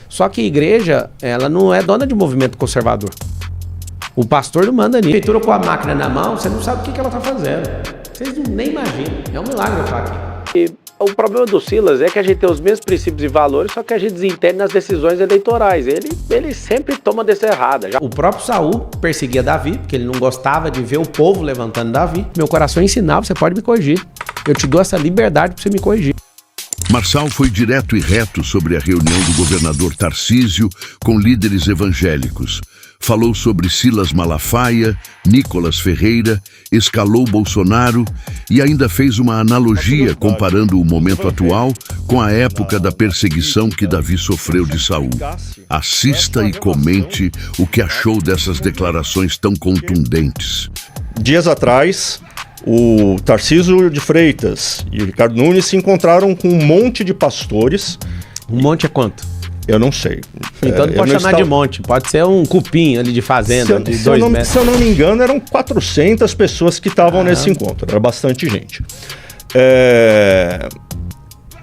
Só que a igreja, ela não é dona de movimento conservador. O pastor não manda nisso. A prefeitura com a máquina na mão, você não sabe o que ela está fazendo. Vocês nem imaginam. É um milagre eu estar aqui. E o problema do Silas é que a gente tem os mesmos princípios e valores, só que a gente desentende nas decisões eleitorais. Ele sempre toma a decisão errada. O próprio Saul perseguia Davi, porque ele não gostava de ver o povo levantando Davi. Meu coração ensinava, você pode me corrigir. Eu te dou essa liberdade para você me corrigir. Marçal foi direto e reto sobre a reunião do governador Tarcísio com líderes evangélicos. Falou sobre Silas Malafaia, Nicolas Ferreira, escalou Bolsonaro e ainda fez uma analogia comparando o momento atual com a época da perseguição que Davi sofreu de Saul. Assista e comente o que achou dessas declarações tão contundentes. Dias atrás, o Tarcísio de Freitas e o Ricardo Nunes se encontraram com um monte de pastores. Um monte é quanto? Eu não sei. Então não pode chamar de monte, pode ser um cupim ali de fazenda de 2 metros. Se eu não me engano, eram 400 pessoas que estavam nesse encontro, era bastante gente.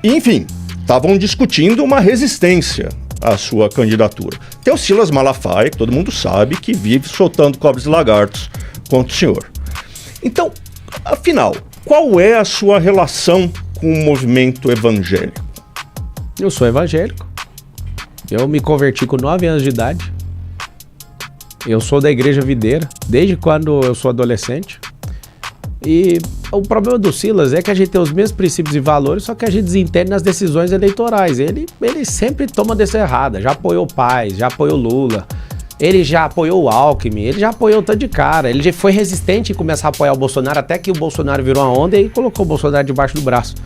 Enfim, estavam discutindo uma resistência à sua candidatura. Tem o Silas Malafaia, que todo mundo sabe, que vive soltando cobras e lagartos contra o senhor. Então, afinal, qual é a sua relação com o movimento evangélico? Eu sou evangélico. Eu me converti com 9 anos de idade. Eu sou da Igreja Videira, desde quando eu sou adolescente. E o problema do Silas é que a gente tem os mesmos princípios e valores, só que a gente desentende nas decisões eleitorais. Ele sempre toma a decisão errada. Já apoiou o Paes, já apoiou Lula. Ele já apoiou o Alckmin, ele já apoiou o tanto de cara. Ele já foi resistente em começar a apoiar o Bolsonaro, até que o Bolsonaro virou uma onda e colocou o Bolsonaro debaixo do braço.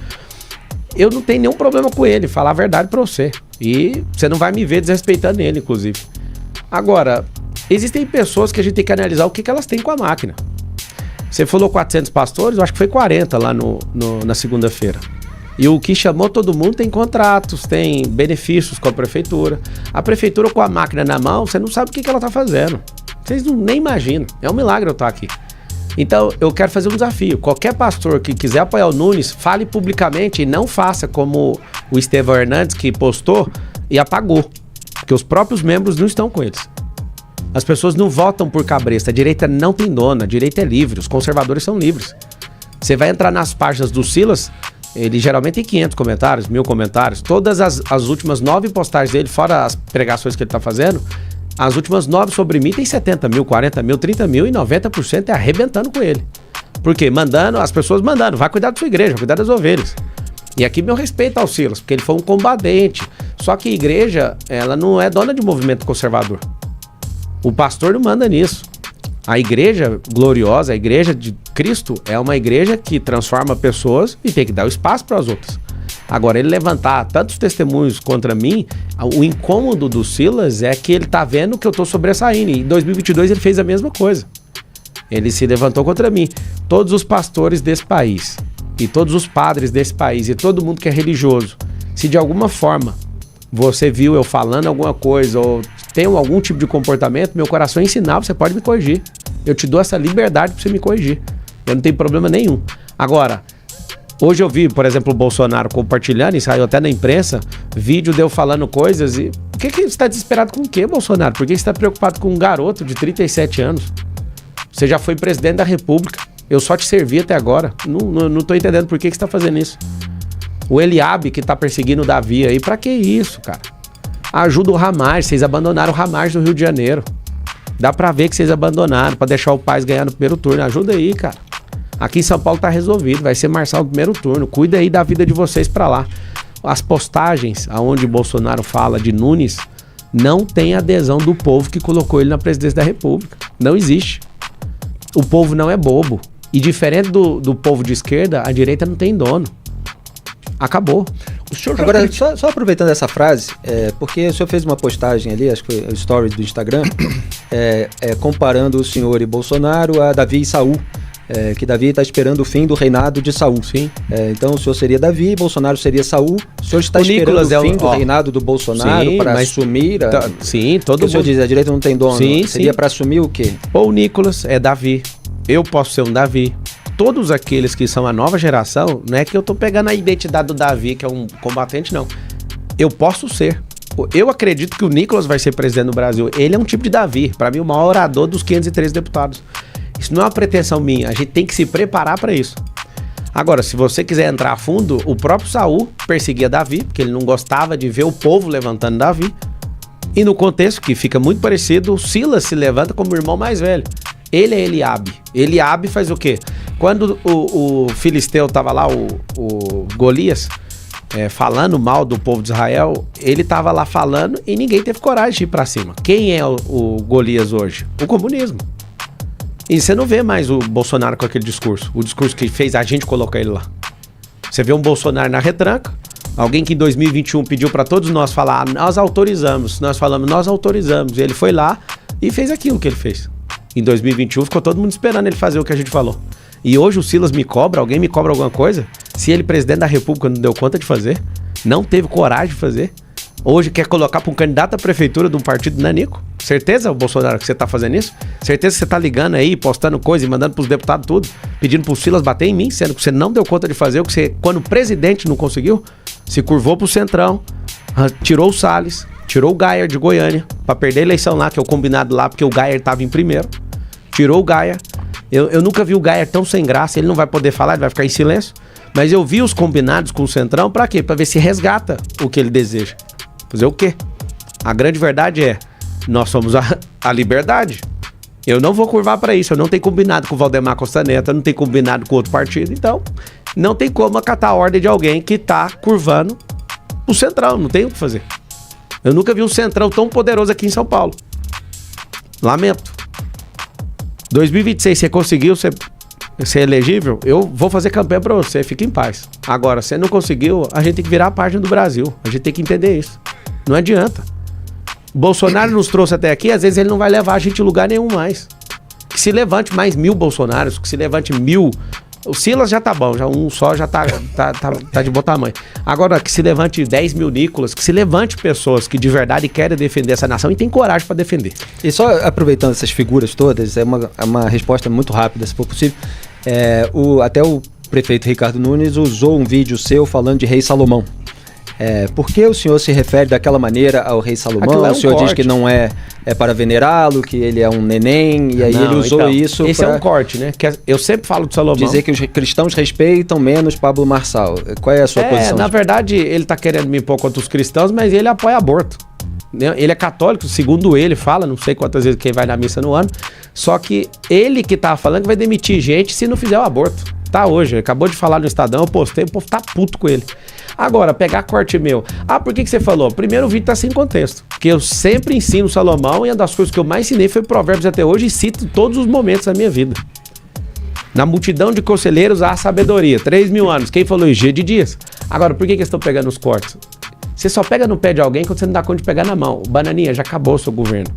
Eu não tenho nenhum problema com ele, falar a verdade pra você. E você não vai me ver desrespeitando ele, inclusive. Agora, existem pessoas que a gente tem que analisar o que elas têm com a máquina. Você falou 400 pastores, eu acho que foi 40 lá na segunda-feira. E o que chamou todo mundo tem contratos, tem benefícios com a prefeitura. A prefeitura com a máquina na mão, você não sabe o que ela tá fazendo. Vocês nem imaginam. É um milagre eu estar aqui. Então, eu quero fazer um desafio. Qualquer pastor que quiser apoiar o Nunes, fale publicamente e não faça como o Estevão Hernandes, que postou e apagou. Porque os próprios membros não estão com eles. As pessoas não votam por cabresto. A direita não tem dona, a direita é livre, os conservadores são livres. Você vai entrar nas páginas do Silas, ele geralmente tem 500 comentários, 1000 comentários. Todas as últimas 9 postagens dele, fora as pregações que ele está fazendo, as últimas 9 sobre mim tem 70 mil, 40 mil, 30 mil e 90% é arrebentando com ele. Por quê? Mandando, as pessoas mandando, vai cuidar da sua igreja, vai cuidar das ovelhas. E aqui meu respeito ao Silas, porque ele foi um combatente. Só que a igreja, ela não é dona de movimento conservador. O pastor não manda nisso. A igreja gloriosa, a igreja de Cristo, é uma igreja que transforma pessoas e tem que dar o espaço para as outras. Agora, ele levantar tantos testemunhos contra mim, o incômodo do Silas é que ele tá vendo que eu tô sobressaindo. E em 2022 ele fez a mesma coisa. Ele se levantou contra mim. Todos os pastores desse país, e todos os padres desse país, e todo mundo que é religioso, se de alguma forma você viu eu falando alguma coisa, ou tem algum tipo de comportamento, meu coração ensinava, você pode me corrigir. Eu te dou essa liberdade pra você me corrigir. Eu não tenho problema nenhum. Agora, hoje eu vi, por exemplo, o Bolsonaro compartilhando, e saiu até na imprensa, vídeo de eu falando coisas e... Por que você está desesperado com o quê, Bolsonaro? Por que você está preocupado com um garoto de 37 anos? Você já foi presidente da República. Eu só te servi até agora. Não tô entendendo por que você está fazendo isso. O Eliabe, que tá perseguindo o Davi aí, pra que isso, cara? Ajuda o Hamas, vocês abandonaram o Hamas no Rio de Janeiro. Dá pra ver que vocês abandonaram, pra deixar o Paes ganhar no primeiro turno. Ajuda aí, cara. Aqui em São Paulo tá resolvido, vai ser Marçal no primeiro turno. Cuida aí da vida de vocês pra lá. As postagens aonde Bolsonaro fala de Nunes não tem adesão do povo que colocou ele na presidência da República. Não existe. O povo não é bobo. E diferente do povo de esquerda, a direita não tem dono. Acabou. Agora, só aproveitando essa frase, porque o senhor fez uma postagem ali, acho que foi o story do Instagram, comparando o senhor e Bolsonaro a Davi e Saul. Que Davi está esperando o fim do reinado de Saul. Sim. Então o senhor seria Davi, Bolsonaro seria Saul. O senhor está esperando o fim do reinado do Bolsonaro para assumir? Sim, todo mundo. O senhor diz, a direita não tem dono. Sim, seria para assumir o quê? O Nicolas é Davi. Eu posso ser um Davi. Todos aqueles que são a nova geração, não é que eu tô pegando a identidade do Davi, que é um combatente, não. Eu posso ser. Eu acredito que o Nicolas vai ser presidente do Brasil. Ele é um tipo de Davi. Para mim, o maior orador dos 513 deputados. Isso não é uma pretensão minha. A gente tem que se preparar para isso. Agora, se você quiser entrar a fundo, o próprio Saul perseguia Davi, porque ele não gostava de ver o povo levantando Davi. E no contexto, que fica muito parecido, o Silas se levanta como o irmão mais velho. Ele é Eliabe. Eliabe faz o quê? Quando o filisteu estava lá, o Golias, falando mal do povo de Israel, ele estava lá falando e ninguém teve coragem de ir para cima. Quem é o Golias hoje? O comunismo. E você não vê mais o Bolsonaro com aquele discurso. O discurso que fez a gente colocar ele lá. Você vê um Bolsonaro na retranca, alguém que em 2021 pediu para todos nós falar, nós autorizamos. Nós falamos, nós autorizamos. E ele foi lá e fez aquilo que ele fez. Em 2021 ficou todo mundo esperando ele fazer o que a gente falou. E hoje o Silas me cobra, alguém me cobra alguma coisa? Se ele, presidente da República, não deu conta de fazer, não teve coragem de fazer, hoje quer colocar para um candidato à prefeitura de um partido nanico? Certeza, Bolsonaro, que você tá fazendo isso? Certeza que você tá ligando aí, postando coisa e mandando pros deputados tudo, pedindo pro Silas bater em mim, sendo que você não deu conta de fazer o que você, quando o presidente não conseguiu, se curvou pro Centrão, tirou o Salles, tirou o Geyer de Goiânia, pra perder a eleição lá, que é o combinado lá, porque o Geyer tava em primeiro, tirou o Geyer. Eu nunca vi o Geyer tão sem graça, ele não vai poder falar, ele vai ficar em silêncio, mas eu vi os combinados com o Centrão, pra quê? Pra ver se resgata o que ele deseja. Fazer o quê? A grande verdade é, nós somos a liberdade. Eu não vou curvar para isso. Eu não tenho combinado com o Valdemar Costa Neto, eu não tenho combinado com outro partido. Então, não tem como acatar a ordem de alguém que tá curvando o Centrão. Não tem o que fazer. Eu nunca vi um Centrão tão poderoso aqui em São Paulo. Lamento. 2026, você conseguiu ser elegível? Eu vou fazer campanha para você. Fique em paz. Agora, você não conseguiu, a gente tem que virar a página do Brasil. A gente tem que entender isso. Não adianta. Bolsonaro nos trouxe até aqui, às vezes ele não vai levar a gente em lugar nenhum mais. Que se levante mais 1000 Bolsonaros, que se levante 1000. O Silas já tá bom, já um só já tá de bom tamanho. Agora, que se levante 10.000 Nicolas, que se levante pessoas que de verdade querem defender essa nação e tem coragem para defender. E só aproveitando essas figuras todas, é uma resposta muito rápida, se for possível. Até o prefeito Ricardo Nunes usou um vídeo seu falando de Rei Salomão. Por que o senhor se refere daquela maneira ao Rei Salomão? O senhor diz que não é para venerá-lo, que ele é um neném, e aí ele usou então, isso. Esse é um corte, né? Que eu sempre falo de Salomão. Dizer que os cristãos respeitam menos Pablo Marçal. Qual é a sua posição? Na verdade, ele está querendo me impor contra os cristãos, mas ele apoia aborto. Ele é católico, segundo ele fala, não sei quantas vezes quem vai na missa no ano, só que ele que tá falando que vai demitir gente se não fizer o aborto. Tá hoje, acabou de falar no Estadão, eu postei, o povo tá puto com ele. Agora, pegar corte meu. Por que você falou? Primeiro, o vídeo tá sem contexto. Porque eu sempre ensino Salomão e uma das coisas que eu mais ensinei foi Provérbios até hoje e cito em todos os momentos da minha vida. Na multidão de conselheiros há sabedoria. 3.000 anos. Quem falou isso? G de Dias. Agora, por que eles estão pegando os cortes? Você só pega no pé de alguém quando você não dá conta de pegar na mão. Bananinha, já acabou o seu governo.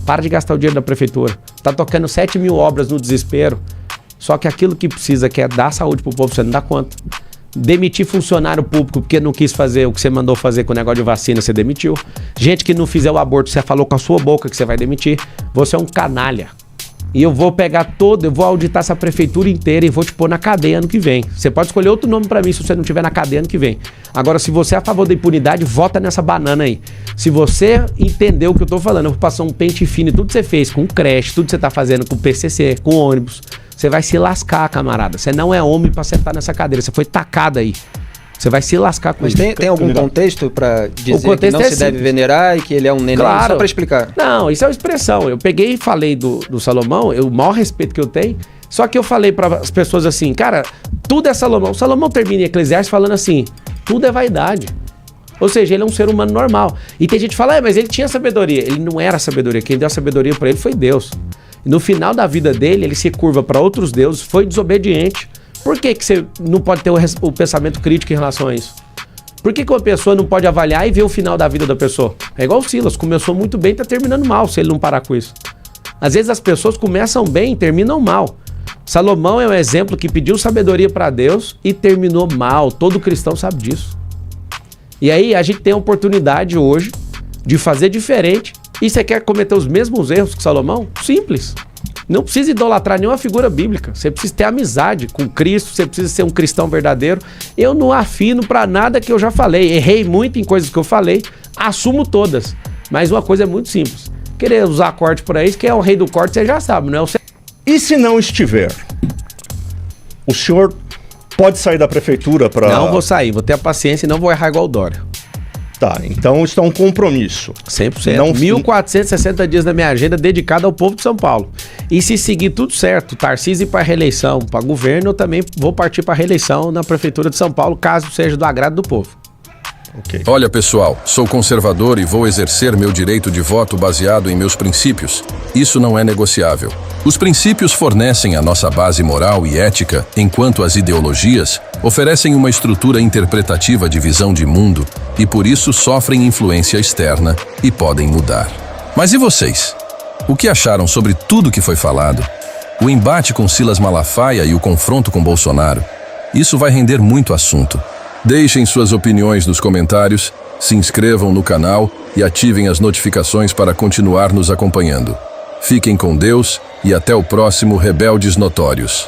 Para de gastar o dinheiro da prefeitura. Tá tocando 7.000 obras no desespero. Só que aquilo que precisa, que é dar saúde pro povo, você não dá conta. Demitir funcionário público porque não quis fazer o que você mandou fazer com o negócio de vacina, você demitiu. Gente que não fizer o aborto, você falou com a sua boca que você vai demitir. Você é um canalha. E eu vou pegar eu vou auditar essa prefeitura inteira e vou te pôr na cadeia ano que vem. Você pode escolher outro nome pra mim se você não estiver na cadeia ano que vem. Agora, se você é a favor da impunidade, vota nessa banana aí. Se você entendeu o que eu tô falando, eu vou passar um pente fino em tudo que você fez, com creche, tudo que você tá fazendo com PCC, com ônibus. Você vai se lascar, camarada. Você não é homem pra sentar nessa cadeira. Você foi tacado aí. Você vai se lascar com isso. Mas tem algum contexto pra dizer que não se deve venerar e que ele é um neném? Claro. Só pra explicar. Não, isso é uma expressão. Eu peguei e falei do Salomão, o maior respeito que eu tenho. Só que eu falei para as pessoas assim, cara, tudo é Salomão. Salomão termina em Eclesiastes falando assim, tudo é vaidade. Ou seja, ele é um ser humano normal. E tem gente que fala, mas ele tinha sabedoria. Ele não era sabedoria. Quem deu a sabedoria para ele foi Deus. No final da vida dele, ele se curva para outros deuses, foi desobediente. Por que você não pode ter o pensamento crítico em relação a isso? Por que uma pessoa não pode avaliar e ver o final da vida da pessoa? É igual o Silas, começou muito bem e tá terminando mal, se ele não parar com isso. Às vezes as pessoas começam bem e terminam mal. Salomão é um exemplo que pediu sabedoria para Deus e terminou mal. Todo cristão sabe disso. E aí a gente tem a oportunidade hoje de fazer diferente. E você quer cometer os mesmos erros que Salomão? Simples. Não precisa idolatrar nenhuma figura bíblica. Você precisa ter amizade com Cristo, você precisa ser um cristão verdadeiro. Eu não afino para nada que eu já falei. Errei muito em coisas que eu falei. assumo todas. Mas uma coisa é muito simples. Querer usar corte para isso, quem é o rei do corte, você já sabe, não é? E se não estiver? O senhor pode sair da prefeitura para... Não vou sair, vou ter a paciência e não vou errar igual o Dória. Tá, então isso é um compromisso. 100%. Não... 1.460 dias da minha agenda dedicada ao povo de São Paulo. E se seguir tudo certo, Tarcísio ir para reeleição, para governo, eu também vou partir para reeleição na prefeitura de São Paulo, caso seja do agrado do povo. Okay. Olha, pessoal, sou conservador e vou exercer meu direito de voto baseado em meus princípios. Isso não é negociável. Os princípios fornecem a nossa base moral e ética, enquanto as ideologias oferecem uma estrutura interpretativa de visão de mundo e por isso sofrem influência externa e podem mudar. Mas e vocês? O que acharam sobre tudo que foi falado? O embate com Silas Malafaia e o confronto com Bolsonaro? Isso vai render muito assunto. Deixem suas opiniões nos comentários, se inscrevam no canal e ativem as notificações para continuar nos acompanhando. Fiquem com Deus e até o próximo Rebeldes Notórios.